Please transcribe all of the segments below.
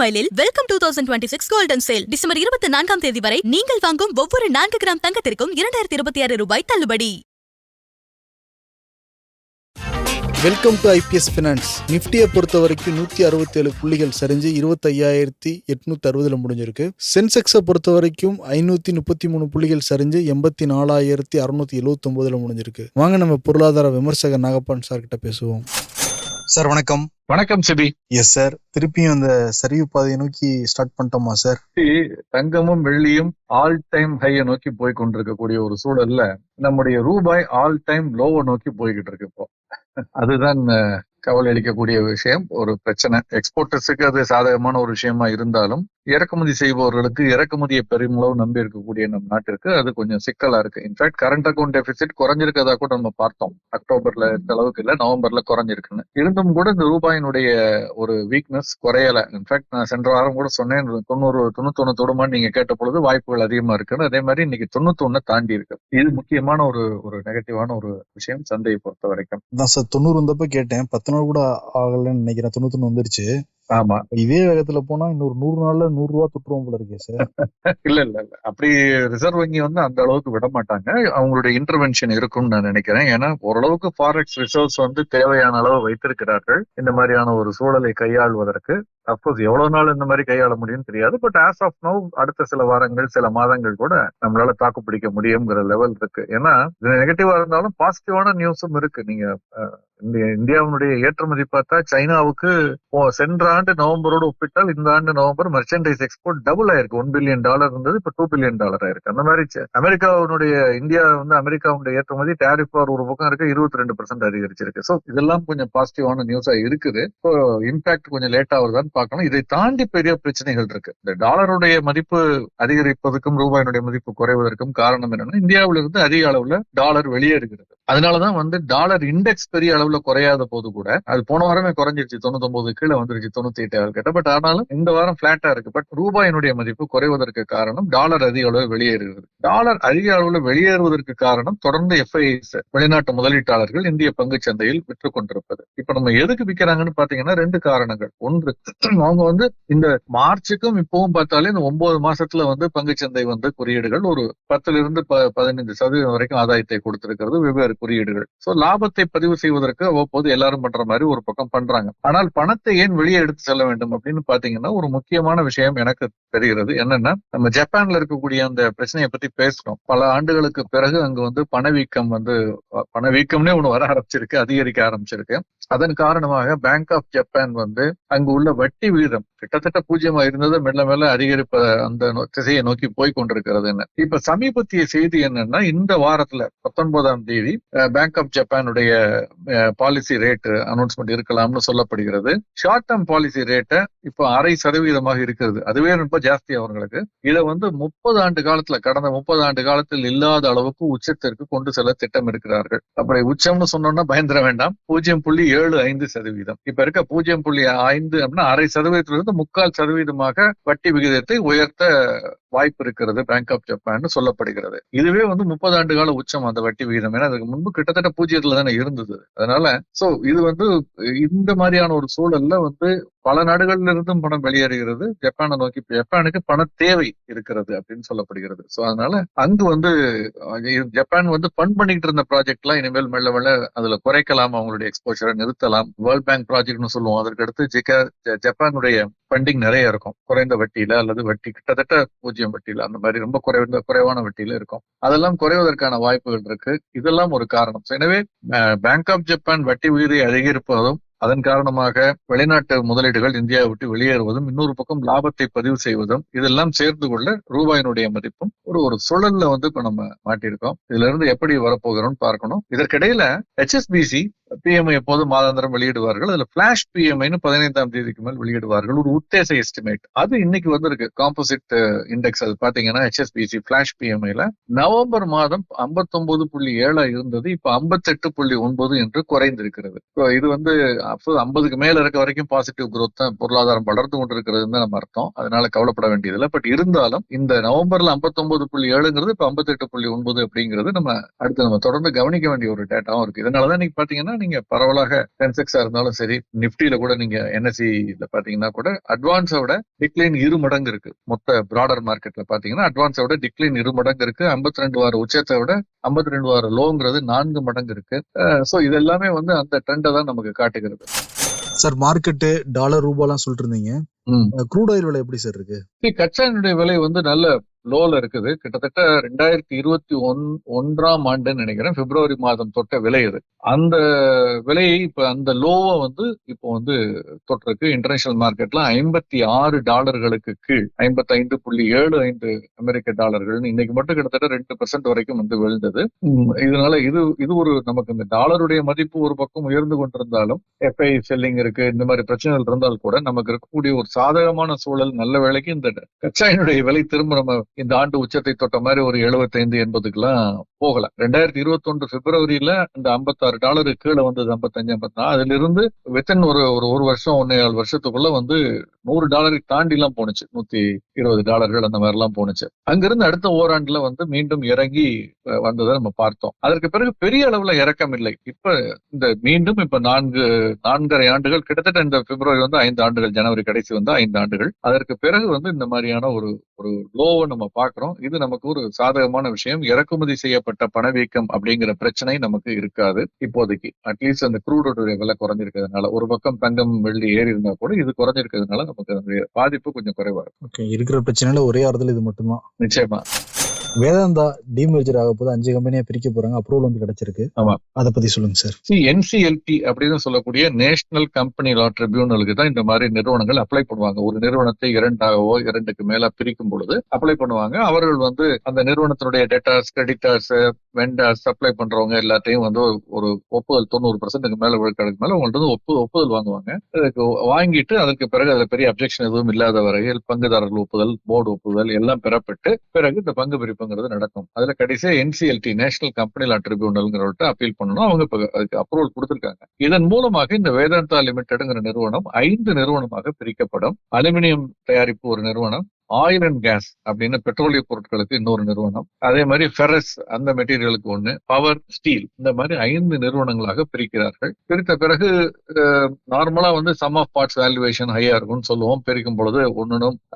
மைலில் welcome 2026 golden sale December 24ஆம் தேதி வரை நீங்கள் வாங்கும் ஒவ்வொரு 4 கிராம் தங்கத்திற்கும் 2026 ரூபாய் தள்ளுபடி. Welcome to IPS finance. நிஃப்டியை பொறுத்த வரைக்கும் 167 புள்ளிகள் சரிஞ்சு 25,860 முடிஞ்சிருக்கு. சென்செக்ஸை பொறுத்த வரைக்கும் 533 புள்ளிகள் சரிஞ்சு 84,679 முடிஞ்சிருக்கு. வாங்க நம்ம பொருளாதார விமர்சகர் நாகப்பன் சார் கிட்ட பேசுவோம். சார் வணக்கம். வணக்கம் சிபி. எஸ் சார், திருப்பியும் அந்த சரிவு பாதையை நோக்கி ஸ்டார்ட் பண்ணிட்டோமா சார்? தங்கமும் வெள்ளியும் ஆல் டைம் ஹையை நோக்கி போய் கொண்டிருக்கக்கூடிய ஒரு சூழல்ல நம்முடைய ரூபாய் ஆல் டைம் லோவை நோக்கி போய்கிட்டு இருக்கு. இப்போ அதுதான் கவலை அளிக்கக்கூடிய விஷயம், ஒரு பிரச்சனை. எக்ஸ்போர்ட்டர்ஸுக்கு அது சாதகமான ஒரு விஷயமா இருந்தாலும் இறக்குமதி செய்பவர்களுக்கு இறக்குமதியை பெருமளவு நம்பி இருக்கக்கூடிய நம் நாட்டிற்கு அது கொஞ்சம் சிக்கலா இருக்கு. இன்ஃபேக்ட் கரண்ட் அக்கௌண்ட் டெபிசிட் குறைஞ்சிருக்கதா கூட நம்ம பார்த்தோம். அக்டோபர்ல இந்த அளவுக்கு இல்ல, நவம்பர்ல குறைஞ்சிருக்குன்னு. இருந்தும் கூட இந்த ரூபாயினுடைய ஒரு வீக்னஸ் குறையல. இன்ஃபேக்ட் நான் சென்ற வாரம் கூட சொன்னேன் 91 தொடுமான்னு நீங்க கேட்ட பொழுது வாய்ப்புகள் அதிகமா இருக்குன்னு. அதே மாதிரி இன்னைக்கு 91 தாண்டி இருக்கு. இது முக்கியமான ஒரு நெகட்டிவான ஒரு விஷயம் சந்தையை பொறுத்த வரைக்கும். நான் சார் 90 வந்தப்ப கேட்டேன், 10 நாள் கூட ஆகலன்னு நினைக்கிறேன். 91 வந்துருச்சு. ஆமா, இதே வேகத்துல போனா இன்னொரு 100 நாள்ல 100 ரூபா தொட்டுருவோம் போல இருக்கே சார். இல்ல அப்படி ரிசர்வ் வங்கி அந்த அளவுக்கு விட மாட்டாங்க. அவங்களுடைய இன்டர்வென்ஷன் இருக்கும்னு நான் நினைக்கிறேன். ஏன்னா ஓரளவுக்கு ஃபாரெக்ஸ் ரிசர்வ்ஸ் தேவையான அளவு வைத்திருக்கிறார்கள் இந்த மாதிரியான ஒரு சூழலை கையாள்வதற்கு. அப்கோர்ஸ் எவ்வளவு நாள் இந்த மாதிரி கையாள முடியும்னு தெரியாது. பட் ஆஸ் ஆஃப் நவ் அடுத்த சில வாரங்கள் சில மாதங்கள் கூட நம்மளால தாக்கு பிடிக்க முடியுங்கிற லெவல் இருக்கு. ஏன்னா இது நெகட்டிவா இருந்தாலும் பாசிட்டிவான நியூஸும் இருக்கு. நீங்க இந்தியாவுடைய ஏற்றுமதி பார்த்தா சைனாவுக்கு சென்ற ஆண்டு நவம்பரோடு ஒப்பிட்டால் இந்த ஆண்டு நவம்பர் மெர்ச்சன்டைஸ் எக்ஸ்போர்ட் டபுள் ஆயிருக்கு. $1 பில்லியன் இருந்தது, இப்ப $2 பில்லியன் ஆயிருக்கு. அந்த மாதிரி அமெரிக்காவுடைய இந்தியா அமெரிக்காவுடைய ஏற்றுமதி டேரிஃப் ஒரு பக்கம் இருக்கு, 22% அதிகரிச்சிருக்கு. ஸோ இதெல்லாம் கொஞ்சம் பாசிட்டிவான நியூஸா இருக்குது. ஸோ இம்பாக்ட் கொஞ்சம் லேட்டா வருதான்னு பார்க்கணும். இதை தாண்டி பெரிய பிரச்சனைகள் இருக்கு. இந்த டாலருடைய மதிப்பு அதிகரிப்பதற்கும் ரூபாயினுடைய மதிப்பு குறைவதற்கும் காரணம் என்னன்னா இந்தியாவிலிருந்து அதிக அளவுல டாலர் வெளியேறுகிறது. அதனாலதான் டாலர் இண்டெக்ஸ் பெரிய அளவுல குறையாத போது கூட அது போன வாரமே குறைஞ்சிருச்சு, 99 கீழே வந்துருச்சு, 98 கிட்ட. பட் ஆனாலும் இந்த வாரம் பிளாட்டா இருக்கு. பட் ரூபாயினுடைய மதிப்பு குறைவதற்கு காரணம் டாலர் அதிக அளவு வெளியேறுகிறது. டாலர் அதிக அளவுல வெளியேறுவதற்கு காரணம் தொடர்ந்து FIIs வெளிநாட்டு முதலீட்டாளர்கள் இந்திய பங்கு சந்தையில் விற்று கொண்டிருப்பது. இப்ப நம்ம எதுக்கு விற்கிறாங்கன்னு பாத்தீங்கன்னா 2 காரணங்கள். ஒன்று, அவங்க இந்த மார்ச்சுக்கும் இப்பவும் பார்த்தாலே இந்த 9 மாசத்துல பங்குச்சந்தை குறியீடுகள் ஒரு 10% வரைக்கும் ஆதாயத்தை கொடுத்திருக்கிறது, வெவ்வேறு குறியீடுகள். சோ லாபத்தை பதிவு செய்வதற்கு அவ்வப்போது எல்லாரும் பண்ற மாதிரி ஒரு பக்கம் பண்றாங்க. ஆனால் பணத்தை ஏன் வெளியே எடுத்து செல்ல வேண்டும் அப்படின்னு பாத்தீங்கன்னா ஒரு முக்கியமான விஷயம் எனக்கு தெரிகிறது. என்னன்னா, நம்ம ஜப்பான்ல இருக்கக்கூடிய அந்த பிரச்சனையை பத்தி பேசுறோம். பல ஆண்டுகளுக்கு பிறகு அங்கு பணவீக்கம்னே ஒண்ணு வர ஆரம்பிச்சிருக்கு, அதிகரிக்க ஆரம்பிச்சிருக்கு. அதன் காரணமாக பேங்க் ஆஃப் ஜப்பான் அங்கு உள்ள வட்டி விகிதம் கிட்டத்தட்ட 0 இருந்தது, மெல்ல மெல்ல அதிகரிப்ப அந்த திசையை நோக்கி போய் கொண்டிருக்கிறது. இப்ப சமீபத்திய செய்தி என்னன்னா, இந்த வாரத்துல 19ஆம் தேதி பேங்க் ஆஃப் ஜப்பானுடைய பாலிசி ரேட் அனௌன்ஸ்மெண்ட் இருக்கலாம்னு சொல்லப்படுகிறது. ஷார்ட் டேர்ம் பாலிசி ரேட்டை இப்ப 0.5% இருக்கிறது. அதுவே ரொம்ப ஜாஸ்தி அவங்களுக்கு. இதை 30 ஆண்டு காலத்துல, கடந்த 30 ஆண்டு காலத்தில் இல்லாத அளவுக்கு உச்சத்திற்கு கொண்டு செல்ல திட்டம் இருக்கிறார்கள். அப்படி உச்சம்னு சொன்னோம்னா பயந்துட வேண்டாம். 0.75%. இப்ப இருக்க 0.5 அப்படின்னா 0.5% 3/4% வட்டி விகிதத்தை உயர்த்த வாய்ப்பு இருக்கிறது பேங்க் ஆஃப் ஜப்பான் சொல்லப்படுகிறது. இதுவே 30 ஆண்டு கால உச்சம் அந்த வட்டி விகிதம். ஏன்னா அதுக்கு முன்பு கிட்டத்தட்ட 0 தானே இருந்தது. அதனால சோ இது இந்த மாதிரியான ஒரு சூழல்ல பல நாடுகள்ல இருந்தும் பணம் வெளியேறுகிறது ஜப்பானை நோக்கி. ஜப்பானுக்கு பண தேவை இருக்கிறது அப்படின்னு சொல்லப்படுகிறது. சோ அதனால அங்கு ஜப்பான் ஃபண்ட் பண்ணிட்டு இருந்த ப்ராஜெக்ட் எல்லாம் இனிமேல் மெல்ல மெல்ல அதுல குறைக்கலாம், அவங்களுடைய எக்ஸ்போஷரை நிறுத்தலாம். வேர்ல்ட் பேங்க் ப்ராஜெக்ட்னு சொல்லுவோம். அதற்கு அடுத்து ஜப்பானுடைய ஃபண்டிங் நிறைய இருக்கும், குறைந்த வட்டியில அல்லது வட்டி கிட்டத்தட்ட 0 வட்டியில, அந்த மாதிரி ரொம்ப குறைவான வட்டியில இருக்கும். அதெல்லாம் குறைவதற்கான வாய்ப்புகள் இருக்கு. இதெல்லாம் ஒரு காரணம். எனவே பேங்க் ஆஃப் ஜப்பான் வட்டி விகிதை அதிகரிப்பதும் அதன் காரணமாக வெளிநாட்டு முதலீடுகள் இந்தியாவை விட்டு வெளியேறுவதும், இன்னொரு பக்கம் லாபத்தை பதிவு செய்வதும், இதெல்லாம் சேர்ந்து கொள்ள ரூபாயினுடைய மதிப்பும் ஒரு சுழல்ல இப்ப நம்ம மாட்டியிருக்கோம். இதுல இருந்து எப்படி வரப்போகிறோம்னு பார்க்கணும். இதற்கிடையில HSBC PMI எப்போது மாதாந்திரம் வெளியிடுவார்கள். அதுல பிளாஷ் PMIன்னு 15ஆம் தேதிக்கு மேல் வெளியிடுவார்கள். ஒரு உத்தேச எஸ்டிமேட் அது இன்னைக்கு வந்திருக்கு. காம்போசிட் இண்டெக்ஸ் அது பாத்தீங்கன்னா HSBC பிளாஷ் PMIல நவம்பர் மாதம் 59.7 இருந்தது, இப்ப 58.9 என்று குறைந்திருக்கிறது. இது 50க்கு மேல இருக்க வரைக்கும் பாசிட்டிவ் குரோத் தான், பொருளாதாரம் வளர்ந்து கொண்டிருக்கிறதுன்னு நம்ம அர்த்தம். அதனால கவலைப்பட வேண்டியதில்லை. பட் இருந்தாலும் இந்த நவம்பர்ல 59.7ங்கிறது இப்ப 58.9 அப்படிங்கிறது நம்ம அடுத்து தொடர்ந்து கவனிக்க வேண்டிய ஒரு டேட்டாவும் இருக்கு. இதனாலதான் இன்னைக்கு பாத்தீங்கன்னா நீங்க பரவலாக சென்செக்ஸா இருந்தாலும் சரி, நிப்டியில கூட நீங்க என்எஸ்சில பாத்தீங்கன்னா கூட அட்வான்ஸை விட டிக்ளைன் 2 மடங்கு இருக்கு. மொத்த பிராடர் மார்க்கெட்ல பாத்தீங்கன்னா அட்வான்ஸை விட டிக்ளைன் 2 மடங்கு இருக்கு. 52 வார உச்சத்தை விட 52 வார லோங்கிறது 4 மடங்கு இருக்கு. சோ இது எல்லாமே வந்து அந்த ட்ரெண்டை தான் நமக்கு காட்டுகிறது. சார் மார்க்கெட்டு டாலர் ரூபாலாம் சொல்லிட்டு இருந்தீங்க, க்ரூட் ஆயில் விலை எப்படி சார் இருக்கு? கச்சா எண்ணெயுடைய விலை வந்து நல்ல லோல இருக்குது. கிட்டத்தட்ட 2021 ஆண்டுன்னு நினைக்கிறேன், பிப்ரவரி மாதம் தொட்ட விலை இது. அந்த விலையை இப்ப அந்த லோவை வந்து இப்போ வந்து தொட்டிருக்கு. இன்டர்நேஷனல் மார்க்கெட்ல $56 கீழ் 55.75 அமெரிக்க டாலர்கள் இன்னைக்கு மட்டும் கிட்டத்தட்ட 2% வரைக்கும் வந்து விழுந்தது. இதனால இது ஒரு நமக்கு இந்த டாலருடைய மதிப்பு ஒரு பக்கம் உயர்ந்து கொண்டிருந்தாலும் எஃப்ஐ செல்லிங் இருக்கு, இந்த மாதிரி பிரச்சனைகள் இருந்தால் கூட நமக்கு இருக்கக்கூடிய ஒரு சாதகமான சூழல், நல்ல வேளைக்கு இந்த கச்சா எண்ணெயுடைய விலை திரும்ப நம்ம இந்த ஆண்டு உச்சத்தை தொட்ட மாதிரி ஒரு 75-80க்குலாம் போகல. 2021 பிப்ரவரியில இந்த $56 கீழே வந்தது, 55-54. அதுல இருந்து வித்தின் ஒரு வருஷம் 1.5 வருஷத்துக்குள்ள வந்து $100 தாண்டி எல்லாம் போனுச்சு. $120 அந்த மாதிரி எல்லாம் போனுச்சு. அங்கிருந்து அடுத்த ஓராண்டுல வந்து மீண்டும் இறங்கி வந்ததை நம்ம பார்த்தோம். அதற்கு பிறகு பெரிய அளவுல இறக்கம் இல்லை. இப்ப இந்த மீண்டும் இப்ப 4.5 ஆண்டுகள், கிட்டத்தட்ட இந்த பிப்ரவரி வந்து 5 ஆண்டுகள், ஜனவரி கடைசி வந்து 5 ஆண்டுகள். அதற்கு பிறகு வந்து இந்த மாதிரியான ஒரு லோவை நம்ம பார்க்கிறோம். இது நமக்கு ஒரு சாதகமான விஷயம். இறக்குமதி செய்யப்பட்ட பணவீக்கம் அப்படிங்கிற பிரச்சனை நமக்கு இருக்காது இப்போதைக்கு. அட்லீஸ்ட் அந்த க்ரூடோட விலை குறைஞ்சிருக்கிறதுனால, ஒரு பக்கம் தங்கம் வெள்ளி ஏறி இருந்தா கூட இது குறைஞ்சிருக்கிறதுனால நமக்கு அதனுடைய பாதிப்பு கொஞ்சம் குறைவா இருக்கும். இருக்கிற பிரச்சனையில ஒரே ஆறுதல் இது மட்டும்தான். நிச்சயமா. வேதாந்தா டிமேர்ஜர் ஆக போது 5 கம்பெனியா பிரிக்க போறாங்க, அப்ரூவல் வந்து கிடைச்சிருக்கு. ஆமா, அதை பத்தி சொல்லுங்க சார். NCLT அப்படின்னு சொல்லக்கூடிய நேஷனல் கம்பெனி லா ட்ரிபியூனலுக்கு தான் இந்த மாதிரி நிறுவனங்கள் அப்ளை பண்ணுவாங்க. ஒரு நிறுவனத்தை 2க்கு மேல பிரிக்கும் பொழுது அப்ளை பண்ணுவாங்க. அவர்கள் வந்து அந்த நிறுவனத்தினுடைய டெட்டார்ஸ், கிரெடிட்டார்ஸ், வெண்டார்ஸ், சப்ளை பண்றவங்க எல்லாத்தையும் வந்து ஒரு ஒப்புதல் 90% மேல விழுக்காடுக்கு மேல உங்கள்ட்ட வந்து ஒப்புதல் வாங்குவாங்க. அதுக்கு வாங்கிட்டு அதற்கு பிறகு அதுல பெரிய அப்ஜெக்ஷன் எதுவும் இல்லாத வரையில் பங்குதாரர்கள் ஒப்புதல், போர்டு ஒப்புதல் எல்லாம் பெறப்பட்டு பிறகு இந்த பங்கு பிரிப்புங்கிறது நடக்கும். அதுல கடைசியா NCLT நேஷனல் கம்பெனி லா ட்ரிபியூனல்ங்கிறவர்கிட்ட அப்பீல் பண்ணணும். அவங்க அதுக்கு அப்ரூவல் கொடுத்திருக்காங்க. இதன் மூலமாக இந்த வேதாந்தா லிமிடெட்ங்கிற நிறுவனம் 5 நிறுவனமாக பிரிக்கப்படும். அலுமினியம் தயாரிப்பு ஒரு நிறுவனம், ஆயில் அண்ட் கேஸ் அப்படின்னு பெட்ரோலிய பொருட்களுக்கு இன்னொரு நிறுவனம், அதே மாதிரி ஃபெரஸ் அந்த மெட்டீரியலுக்கு ஒண்ணு, பவர், ஸ்டீல், இந்த மாதிரி 5 நிறுவனங்களாக பிரிக்கிறார்கள். பிரித்த பிறகு நார்மலா வந்து சம் ஆஃப் பார்ட்ஸ் வேல்யூவேஷன் ஹையா இருக்கும்னு சொல்லுவோம். பிரிக்கும் பொழுது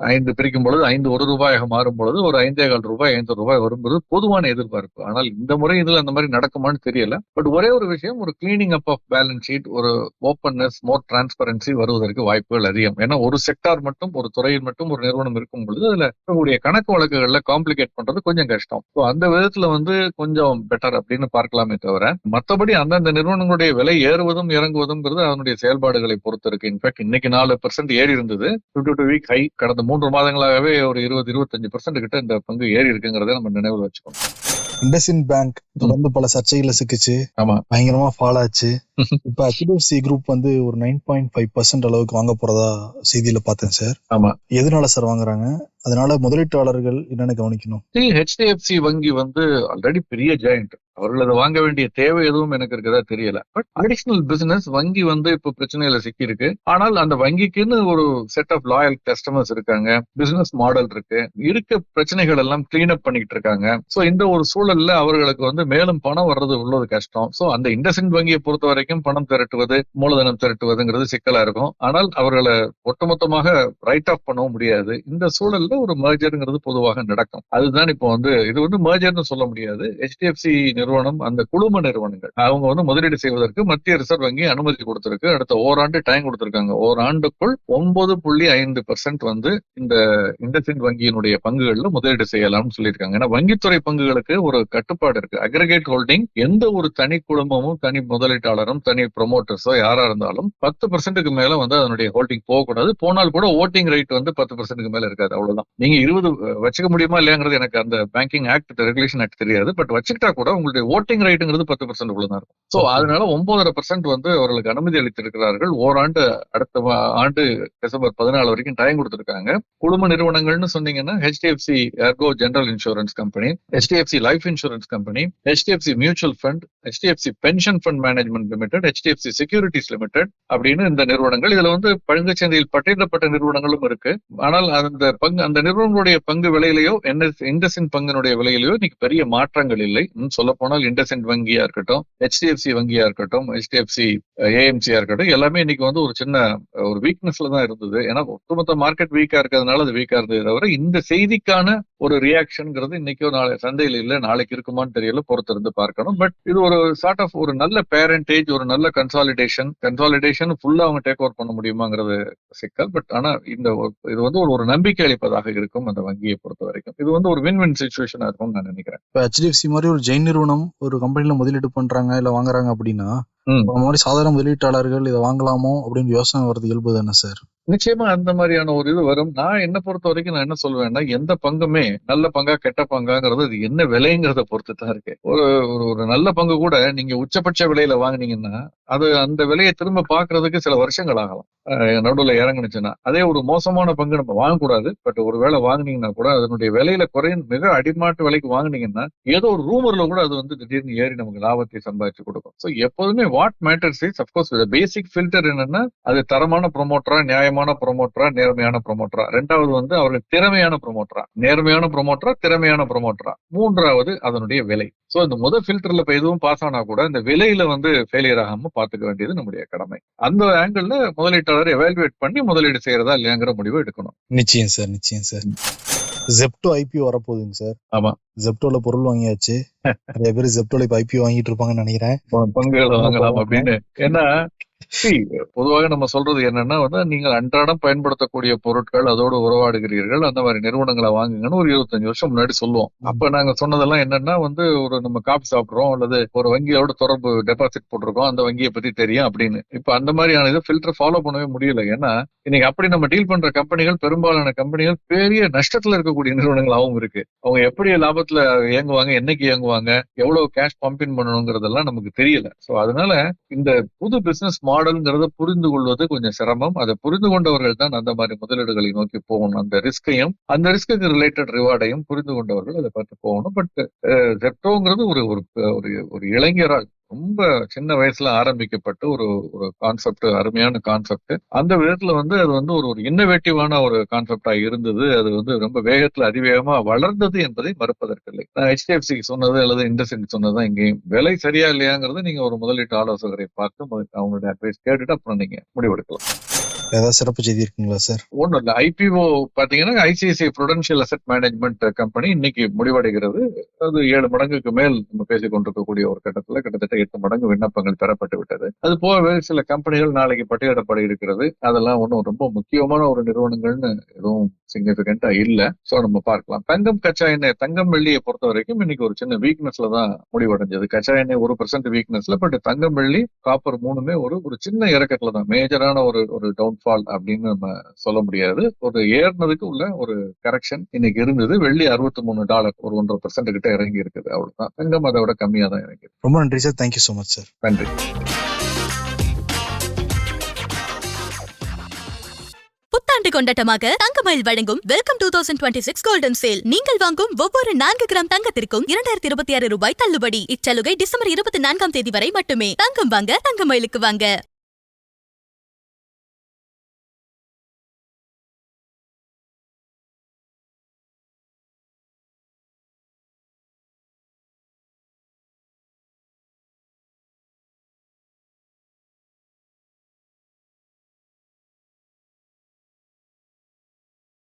5 பிரிக்கும் பொழுது 5 ₹1 மாறும் பொழுது ஒரு ₹5.25 வரும்போது பொதுவான எதிர்பார்ப்பு. ஆனால் இந்த முறை இதுல அந்த மாதிரி நடக்குமான்னு தெரியல. பட் ஒரே ஒரு விஷயம், ஒரு cleaning up of balance sheet, ஒரு ஓப்பன்னஸ், மோர் டிரான்ஸ்பரன்சி வருவதற்கு வாய்ப்புகள் அதிகம். ஏன்னா ஒரு செக்டார் மட்டும், ஒரு துறையில் மட்டும் ஒரு நிறுவனம் இருக்கும் பொழுது அதுல இருக்கக்கூடிய கணக்கு வழக்குகள்ல காம்ப்ளிகேட் பண்றது கொஞ்சம் கஷ்டம். அந்த விதத்துல வந்து கொஞ்சம் பெட்டர் அப்படின்னு பார்க்கலாமே தவிர, மற்றபடி அந்தந்த நிறுவனங்களுடைய விலை ஏறுவதும் இறங்குவதுங்கிறது அதனுடைய செயல்பாடுகளை பொறுத்து இருக்கு. இன்ஃபேக்ட் இன்னைக்கு 4% ஏறி இருந்தது. 52 வீக் ஹை. கடந்த 3 மாதங்களாகவே ஒரு 20-25% கிட்ட இந்த பங்கு ஏறி இருக்குங்கிறத நம்ம நினைவில் வச்சுக்கணும். இண்டஸ்இண்ட் பேங்க் தொடர்ந்து பல சர்ச்சைகளை சிக்கிச்சு, பயங்கரமா ஃபால் ஆச்சு. இப்ப HDFC குரூப் வந்து ஒரு 9.5% அளவுக்கு வாங்க போறதா செய்தியில பார்த்தேன் சார். ஆமா, எதனால சார் வாங்குறாங்க? அதனால முதலீட்டாளர்கள் என்னென்ன கவனிக்கணும்? HDFC வங்கி வந்து ஆல்ரெடி பெரிய ஜெயண்ட். அவர்கள் அதை வாங்க வேண்டிய தேவை எதுவும் எனக்கு இருக்கதா தெரியல. பட் அடிஷனல் பிசினஸ் வங்கி வந்து இப்ப பிரச்சனையில சிக்கி இருக்கு. ஆனால் அந்த வங்கிக்குன்னு ஒரு செட் ஆஃப் லாயல் கஸ்டமர்ஸ் இருக்காங்க, பிசினஸ் மாடல் இருக்க பிரச்சனைகள் எல்லாம் கிளீன் அப் பண்ணிட்டு இருக்காங்க. சோ இந்த ஒரு சூழல்ல அவர்களுக்கு வந்து மேலும் பணம் வர்றது உள்ளது கஷ்டம். சோ அந்த இண்டஸ்இண்ட் வங்கியை பொறுத்த வரைக்கும் பணம் திரட்டுவது, மூலதனம் திரட்டுவதுங்கிறது சிக்கலா இருக்கும். ஆனால் அவர்களை ஒட்டுமொத்தமாக ரைட் ஆஃப் பண்ணவும் முடியாது. இந்த சூழல்ல ஒரு மர்ஜர்ங்கிறது பொதுவாக நடக்கும். அதுதான் இப்போ வந்து இது வந்து மர்ஜர்னு சொல்ல முடியாது. HDFC நிறுவனம், அந்த குழும நிறுவனங்கள், அவங்க வந்து முதலீடு செய்வதற்கு மத்திய ரிசர்வ் வங்கி அனுமதி கொடுத்திருக்கு. அடுத்த ஓராண்டு டைம் கொடுத்திருக்காங்க. ஓராண்டுக்குள் 9.5% வந்து இந்த இண்டஸ்இண்ட் வங்கியினுடைய பங்குகள்ல முதலீடு செய்யலாம்னு சொல்லியிருக்காங்க. ஏன்னா வங்கித்துறை பங்குகளுக்கு ஒரு கட்டுப்பாடு இருக்கு. அக்ரிகேட் ஹோல்டிங், எந்த ஒரு தனி குழுமமும், தனி முதலீட்டாளரும், தனி ப்ரொமோட்டர்ஸோ யாரா இருந்தாலும் 10%க்கு மேல வந்து அதனுடைய ஹோல்டிங் போகக்கூடாது. போனால் கூட ஓட்டிங் ரைட் வந்து 10%க்கு மேல இருக்காது. அவ்வளவுதான். நீங்க 20 வச்சுக்க முடியுமா இல்லையாங்கிறது எனக்கு அந்த பேங்கிங் ஆக்ட், ரெகுலேஷன் ஆக்ட் தெரியாது. பட் வச்சுக்கிட்டா கூட உங்களுடைய ஓட்டிங் ரைட்டுங்கிறது 10% உள்ளதான் இருக்கும். சோ அதனால 9.5% வந்து அவர்களுக்கு அனுமதி அளித்திருக்கிறார்கள். ஓராண்டு, அடுத்த ஆண்டு டிசம்பர் 14 வரைக்கும் டைம் கொடுத்திருக்காங்க. குழும நிறுவனங்கள்னு சொன்னீங்கன்னா HDFC Ergo general insurance company, HDFC life insurance company, HDFC mutual fund, HDFC pension fund management limited, HDFC securities limited அப்படின்னு இந்த நிறுவனங்கள். இதுல வந்து பங்குச்சந்தையில் பட்டியலிடப்பட்ட நிறுவனங்களும் இருக்கு. ஆனால் அந்த அந்த நிறுவனங்களுடைய பங்கு விலையிலையோ இண்டஸ்இன் பங்கினுடைய விலையிலையோ இன்னைக்கு பெரிய மாற்றங்கள் இல்லை. சொல்ல போனால் இண்டஸ்இன் வங்கியா இருக்கட்டும், HDFC வங்கியா இருக்கட்டும், HDFC AMCயா இருக்கட்டும், எல்லாமே இன்னைக்கு வந்து ஒரு சின்ன ஒரு வீக்னஸ்ல தான் இருந்தது. ஏன்னா ஒட்டுமொத்த மார்க்கெட் வீக்கா இருக்கிறதுனால அது வீக்கா இருந்தது தவிர இந்த செய்திக்கான ஒரு ரியாக்ஷன்ங்கிறது இன்னைக்கோ நாளை சந்தையில் இல்ல, நாளைக்கு இருக்குமான்னு தெரியல, பொறுத்திருந்து பார்க்கணும். பட் இது ஒரு சார்ட் ஆஃப் ஒரு நல்ல பேரண்டேஜ், ஒரு நல்ல கன்சாலிடேஷன் ஃபுல்லா அவங்க டேக் ஓவர் பண்ண முடியுமாங்கிறது சிக்கல். பட் ஆனா இது வந்து ஒரு நம்பிக்கை அளிப்பதாக இருக்கும் அந்த வங்கியை பொறுத்த வரைக்கும். இது வந்து ஒரு வின் சிச்சுவேஷனா இருக்கும்னு நான் நினைக்கிறேன். இப்போ HDFC மாதிரி ஒரு ஜெயின் நிறுவனம் ஒரு கம்பெனில முதலீடு பண்றாங்க இல்ல வாங்குறாங்க அப்படின்னா அந்த மாதிரி சாதாரண முதலீட்டாளர்கள் இதை வாங்கலாமோ அப்படின்னு யோசனை வருது, இயல்பு தானே சார்? நிச்சயமா அந்த மாதிரியான ஒரு இது வரும். நான் என்ன பொறுத்த வரைக்கும் நான் என்ன சொல்வேன்னா, எந்த பங்குமே நல்ல பங்கா கெட்ட பங்காங்கிறது அது என்ன விலைங்கிறத பொறுத்து தான் இருக்கு. ஒரு நல்ல பங்கு கூட நீங்க உச்சபட்ச விலையில வாங்கினீங்கன்னா அது அந்த விலையை திரும்ப பாக்குறதுக்கு சில வருஷங்கள் ஆகலாம் நடுவுல இறங்குனுச்சுன்னா. அதே ஒரு மோசமான பங்கு நம்ம வாங்கக்கூடாது. பட் ஒரு வேளை வாங்கினீங்கன்னா கூட அதனுடைய விலையில மிக அடிமாட்டு விலைக்கு வாங்கினீங்கன்னா ஏதோ ஒரு ரூமர்ல கூட அது வந்து திடீர்னு ஏறி நமக்கு லாபத்தை சம்பாதிச்சு கொடுக்கும். ஸோ எப்போதுமே what matters is of course basic filter என்னன்னா, அது தரமான ப்ரொமோட்டரா, நியாயமான ப்ரொமோட்டரா, நேர்மையான ப்ரொமோட்டரா. ரெண்டாவது வந்து அவர்கள் திறமையான ப்ரொமோட்டரா, நேர்மையான ப்ரொமோட்டரா, திறமையான ப்ரொமோட்டரா. மூன்றாவது அதனுடைய விலை. சோ இந்த முதல் ஃபில்டர்ல இப்ப எதுவும் பாஸ் ஆனா கூட இந்த விலையில வந்து ஃபெயிலியர் ஆகாம பாத்துக்க வேண்டியது நம்முடைய கடமை. அந்த ஆங்கிள் முதலீட்டாளர் எவாலுவேட் பண்ணி முதலீடு செய்யறதா இல்லையாங்கிற முடிவு எடுக்கணும். நிச்சயம் சார், நிச்சயம் சார். ஜெப்டோ IPO வரப்போகுதுங்க சார். ஆமா, ஜெப்டோல பொருள் வாங்கியாச்சு. நிறைய பேர் ஜெப்டோல இப்ப IPO வாங்கிட்டு இருப்பாங்கன்னு நினைக்கிறேன். பங்குகளை வாங்கலாம் அப்படின்னு. ஏன்னா பொதுவாக நம்ம சொல்றது என்னன்னா வந்து, நீங்கள் அன்றாடம் பயன்படுத்தக்கூடிய பொருட்கள், அதோடு உறவாடுகிறீர்கள், அந்த மாதிரி நிறுவனங்களை வாங்குங்கன்னு ஒரு 25 வருஷம் முன்னாடி சொல்லுவோம். அப்ப நாங்க சொன்னதெல்லாம் என்னன்னா வந்து, ஒரு நம்ம காபி சாப்பிடுறோம் அல்லது ஒரு வங்கியோட தொடர்பு டெபாசிட் போட்டிருக்கோம், அந்த வங்கியை பத்தி தெரியும் அப்படின்னு. இப்ப அந்த மாதிரியான இதை ஃபில்டர் ஃபாலோ பண்ணவே முடியல. ஏன்னா இன்னைக்கு அப்படி நம்ம டீல் பண்ற கம்பெனிகள், பெரும்பாலான கம்பெனிகள் பெரிய நஷ்டத்துல இருக்கக்கூடிய நிறுவனங்களாகவும் இருக்கு. அவங்க எப்படி லாபத்துல இயங்குவாங்க, என்னைக்கு இயங்குவாங்க, எவ்வளவு கேஷ் பம்பின் பண்ணணுங்கிறதெல்லாம் நமக்கு தெரியல. சோ அதனால இந்த புது பிசினஸ் மாடல்ங்கிறத புரிந்து கொள்வது கொஞ்சம் சிரமம். அதை புரிந்து கொண்டவர்கள் தான் அந்த மாதிரி முதலீடுகளை நோக்கி போகணும். அந்த ரிஸ்கையும் அந்த ரிஸ்க்கு ரிலேட்டட் ரிவார்டையும் புரிந்து கொண்டவர்கள் அதை பார்த்து போகணும். பட் ஜெப்டோங்கிறது ஒரு இளைஞரால் ரொம்ப சின்ன வயசுல ஆரம்பிக்கப்பட்ட ஒரு கான்செப்ட், அருமையான கான்செப்ட். அந்த விதத்துல வந்து அது வந்து ஒரு இன்னோவேட்டிவான ஒரு கான்செப்டா இருந்தது. அது வந்து ரொம்ப வேகத்துல அதிவேகமா வளர்ந்தது என்பதை மறுப்பதற்கில்லை. நான் HDFC சொன்னது அல்லது இண்டஸ்இன் சொன்னதுதான் இங்கேயும். விலை சரியா இல்லையாங்கிறது நீங்க ஒரு முதலீட்டு ஆலோசகரை பார்த்து அவங்களுடைய அட்வைஸ் கேட்டுட்டு அப்புறம் நீங்க முடிவெடுக்கலாம். ஏதாவது சிறப்பு செய்தி இருக்குங்களா சார்? ஒன்றும் இல்லை. IPO பாத்தீங்கன்னா ICICI Prudential Asset Management company இன்னைக்கு முடிவடைகிறது. அது 7 மடங்குக்கு மேல் நம்ம பேசிக் கொண்டிருக்கக்கூடிய ஒரு கட்டத்துல கிட்டத்தட்ட 8 மடங்கு விண்ணப்பங்கள் பெறப்பட்டு விட்டது. அது போக சில கம்பெனிகள் நாளைக்கு பட்டியலிடப்பட இருக்கிறது. அதெல்லாம் ஒன்றும் ரொம்ப முக்கியமான ஒரு நிறுவனங்கள்னு எதுவும் சிக்னிபிகண்டா இல்ல. சோ நம்ம பார்க்கலாம். தங்கம், கச்சா எண்ணெய், தங்கம் வெள்ளியை பொறுத்த வரைக்கும் இன்னைக்கு ஒரு சின்ன வீக்னஸ்ல தான் முடிவடைஞ்சது. கச்சா எண்ணெய் 1% வீக்னஸ்ல, பட் தங்கம், வெள்ளி, காப்பர் மூணுமே ஒரு சின்ன இறக்கத்துல தான். மேஜரான ஒரு டவுன்ஃபால் அப்படின்னு நம்ம சொல்ல முடியாது. ஒரு ஏறினதுக்கு உள்ள ஒரு கரெக்ஷன் இன்னைக்கு இருந்தது. வெள்ளி $63, ஒரு 1.5% கிட்ட இறங்கி இருக்குது. அவ்வளவுதான். தங்கம் அதை விட கம்மியா தான் இறங்கி. ரொம்ப நன்றி sir. Thank you so much sir. நன்றி. புத்தாண்டு கொண்டாட்டமாக தங்கமயில் வழங்கும் வெல்கம் 2026 கோல்டன் சேல். நீங்கள் வாங்கும் ஒவ்வொரு 4 கிராம் தங்கத்திற்கும் 2026 ரூபாய் தள்ளுபடி. இச்சலுகை டிசம்பர் 24 வரை மட்டுமே. தங்கம் வாங்க, தங்கமயிலுக்கு வாங்க.